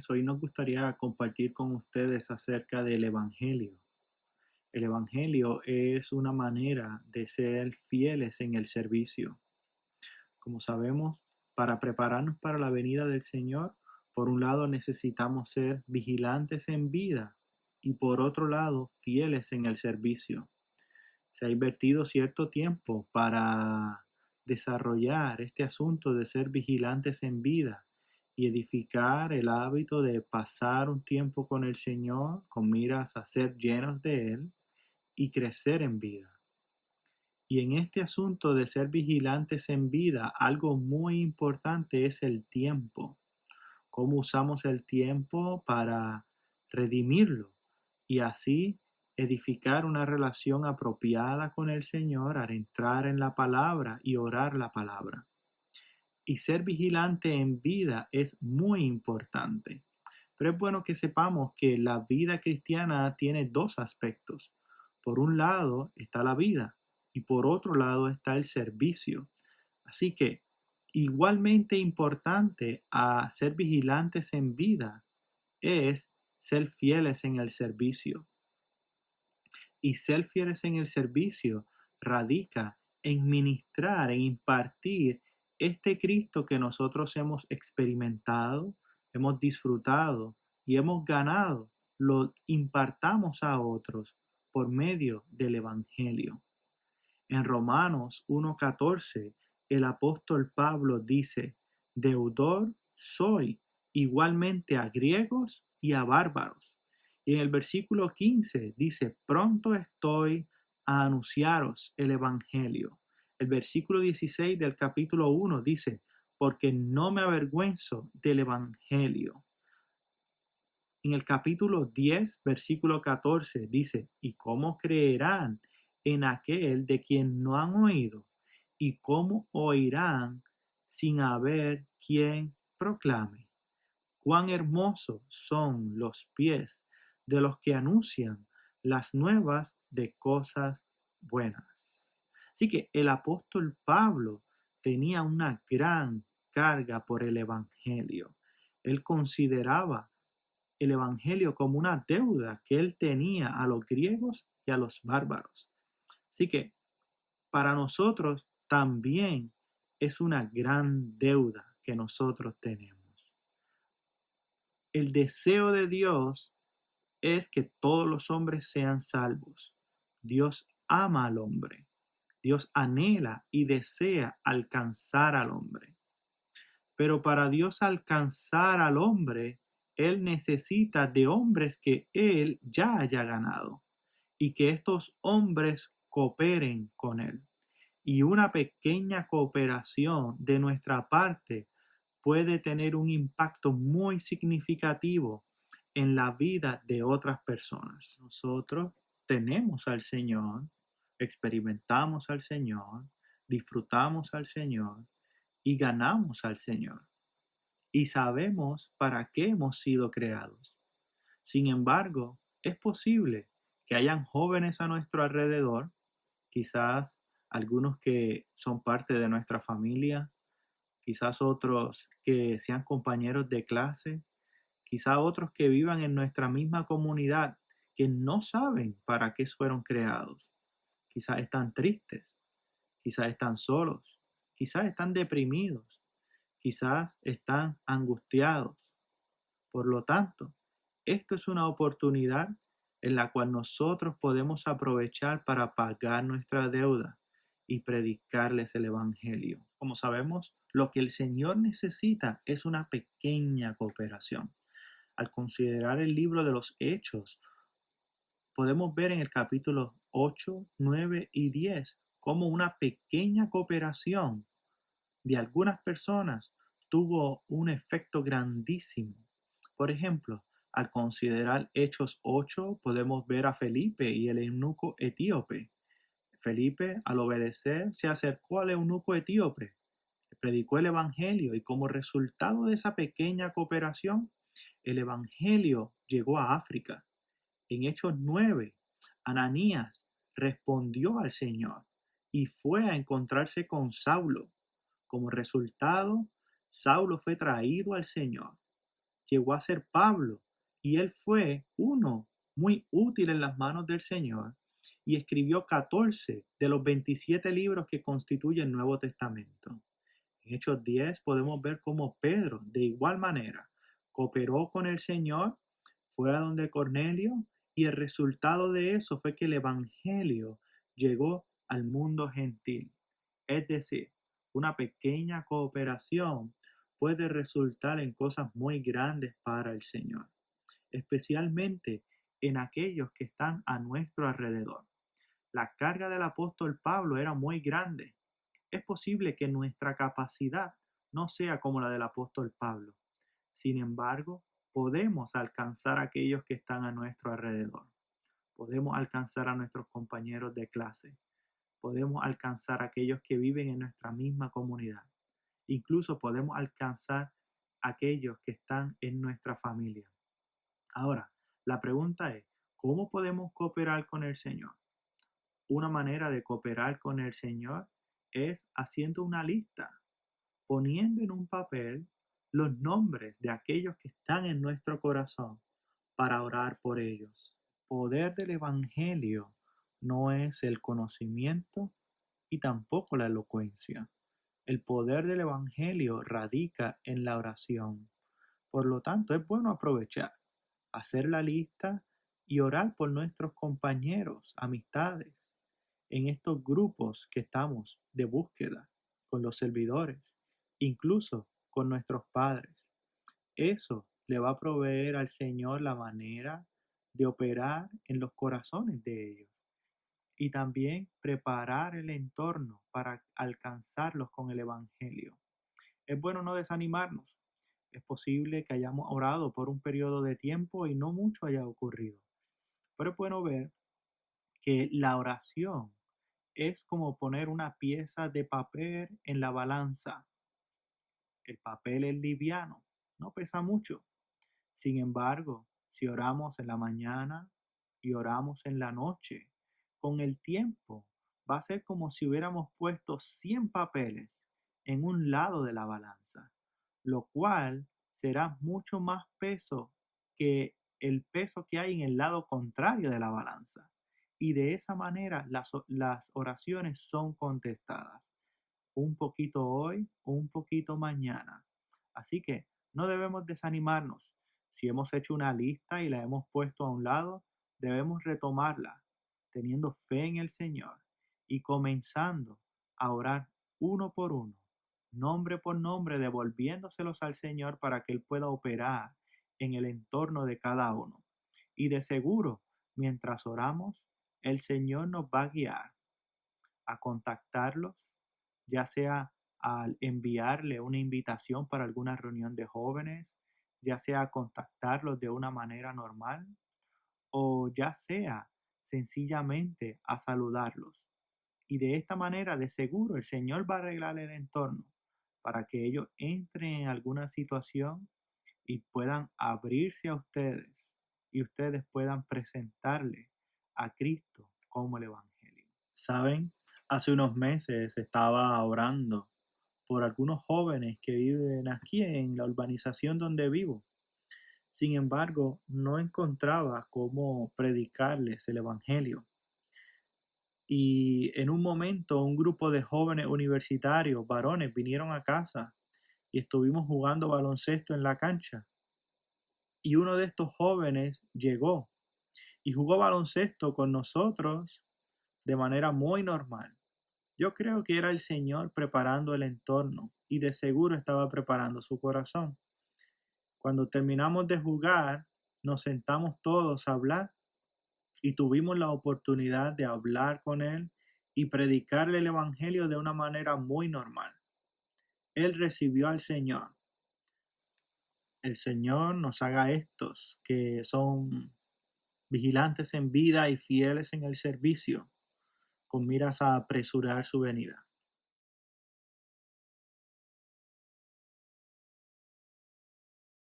jóvenes, hoy nos gustaría compartir con ustedes acerca del Evangelio. El Evangelio es una manera de ser fieles en el servicio. Como sabemos, para prepararnos para la venida del Señor, por un lado necesitamos ser vigilantes en vida y por otro lado fieles en el servicio. Se ha invertido cierto tiempo para desarrollar este asunto de ser vigilantes en vida y edificar el hábito de pasar un tiempo con el Señor con miras a ser llenos de Él y crecer en vida. Y en este asunto de ser vigilantes en vida, algo muy importante es el tiempo. Cómo usamos el tiempo para redimirlo y así edificar una relación apropiada con el Señor al entrar en la palabra y orar la palabra. Y ser vigilante en vida es muy importante. Pero es bueno que sepamos que la vida cristiana tiene dos aspectos. Por un lado está la vida y por otro lado está el servicio. Así que igualmente importante a ser vigilantes en vida es ser fieles en el servicio. Y ser fieles en el servicio radica en ministrar, en impartir este Cristo que nosotros hemos experimentado, hemos disfrutado y hemos ganado, lo impartamos a otros por medio del Evangelio. En Romanos 1:14, el apóstol Pablo dice, deudor soy igualmente a griegos y a bárbaros. Y en el versículo 15 dice, pronto estoy a anunciaros el Evangelio. El versículo 16 del capítulo 1 dice, porque no me avergüenzo del Evangelio. En el capítulo 10, versículo 14 dice, ¿y cómo creerán en aquel de quien no han oído? ¿Y cómo oirán sin haber quien proclame? Cuán hermosos son los pies de los que anuncian las nuevas de cosas buenas. Así que el apóstol Pablo tenía una gran carga por el Evangelio. Él consideraba el Evangelio como una deuda que él tenía a los griegos y a los bárbaros. Así que para nosotros también es una gran deuda que nosotros tenemos. El deseo de Dios es que todos los hombres sean salvos. Dios ama al hombre. Dios anhela y desea alcanzar al hombre. Pero para Dios alcanzar al hombre, Él necesita de hombres que Él ya haya ganado y que estos hombres cooperen con Él. Y una pequeña cooperación de nuestra parte puede tener un impacto muy significativo en la vida de otras personas. Nosotros tenemos al Señor, experimentamos al Señor, disfrutamos al Señor y ganamos al Señor. Y sabemos para qué hemos sido creados. Sin embargo, es posible que hayan jóvenes a nuestro alrededor, quizás algunos que son parte de nuestra familia, quizás otros que sean compañeros de clase, quizás otros que vivan en nuestra misma comunidad, que no saben para qué fueron creados. Quizás están tristes, quizás están solos, quizás están deprimidos, quizás están angustiados. Por lo tanto, esto es una oportunidad en la cual nosotros podemos aprovechar para pagar nuestra deuda y predicarles el Evangelio. Como sabemos, lo que el Señor necesita es una pequeña cooperación. Al considerar el libro de los Hechos, podemos ver en el capítulo 8, 9 y 10 cómo una pequeña cooperación de algunas personas tuvo un efecto grandísimo. Por ejemplo, al considerar Hechos 8, podemos ver a Felipe y el eunuco etíope. Felipe, al obedecer, se acercó al eunuco etíope, le predicó el Evangelio y como resultado de esa pequeña cooperación, el Evangelio llegó a África. En Hechos 9, Ananías respondió al Señor y fue a encontrarse con Saulo. Como resultado, Saulo fue traído al Señor. llegó a ser Pablo, y él fue uno muy útil en las manos del Señor y escribió 14 de los 27 libros que constituyen el Nuevo Testamento. En Hechos 10 podemos ver cómo Pedro, de igual manera, cooperó con el Señor, fue a donde Cornelio, y el resultado de eso fue que el Evangelio llegó al mundo gentil. Es decir, una pequeña cooperación puede resultar en cosas muy grandes para el Señor, especialmente en aquellos que están a nuestro alrededor. La carga del apóstol Pablo era muy grande. Es posible que nuestra capacidad no sea como la del apóstol Pablo. Sin embargo, podemos alcanzar a aquellos que están a nuestro alrededor. Podemos alcanzar a nuestros compañeros de clase. Podemos alcanzar a aquellos que viven en nuestra misma comunidad. Incluso podemos alcanzar a aquellos que están en nuestra familia. Ahora, la pregunta es, ¿cómo podemos cooperar con el Señor? Una manera de cooperar con el Señor es haciendo una lista, poniendo en un papel los nombres de aquellos que están en nuestro corazón para orar por ellos. El poder del Evangelio no es el conocimiento y tampoco la elocuencia. El poder del Evangelio radica en la oración. Por lo tanto, es bueno aprovechar, hacer la lista y orar por nuestros compañeros, amistades, en estos grupos que estamos de búsqueda, con los servidores, incluso con nuestros padres. Eso le va a proveer al Señor la manera de operar en los corazones de ellos y también preparar el entorno para alcanzarlos con el Evangelio. Es bueno no desanimarnos. Es posible que hayamos orado por un periodo de tiempo y no mucho haya ocurrido. Pero es bueno ver que la oración es como poner una pieza de papel en la balanza. El papel es liviano, no pesa mucho. Sin embargo, si oramos en la mañana y oramos en la noche, con el tiempo va a ser como si hubiéramos puesto 100 papeles en un lado de la balanza, lo cual será mucho más peso que el peso que hay en el lado contrario de la balanza. Y de esa manera las oraciones son contestadas. Un poquito hoy, un poquito mañana. Así que no debemos desanimarnos. Si hemos hecho una lista y la hemos puesto a un lado, debemos retomarla, teniendo fe en el Señor y comenzando a orar uno por uno, nombre por nombre, devolviéndoselos al Señor para que Él pueda operar en el entorno de cada uno. Y de seguro, mientras oramos, el Señor nos va a guiar a contactarlos, ya sea al enviarle una invitación para alguna reunión de jóvenes, ya sea a contactarlos de una manera normal o ya sea sencillamente a saludarlos. Y de esta manera, de seguro, el Señor va a arreglar el entorno para que ellos entren en alguna situación y puedan abrirse a ustedes y ustedes puedan presentarle a Cristo como el Evangelio. ¿Saben? Hace unos meses estaba orando por algunos jóvenes que viven aquí en la urbanización donde vivo. Sin embargo, no encontraba cómo predicarles el Evangelio. Y en un momento un grupo de jóvenes universitarios, varones, vinieron a casa y estuvimos jugando baloncesto en la cancha. Y uno de estos jóvenes llegó y jugó baloncesto con nosotros de manera muy normal. Yo creo que era el Señor preparando el entorno y de seguro estaba preparando su corazón. Cuando terminamos de jugar, nos sentamos todos a hablar y tuvimos la oportunidad de hablar con él y predicarle el Evangelio de una manera muy normal. Él recibió al Señor. El Señor nos haga estos que son vigilantes en vida y fieles en el servicio, con miras a apresurar su venida.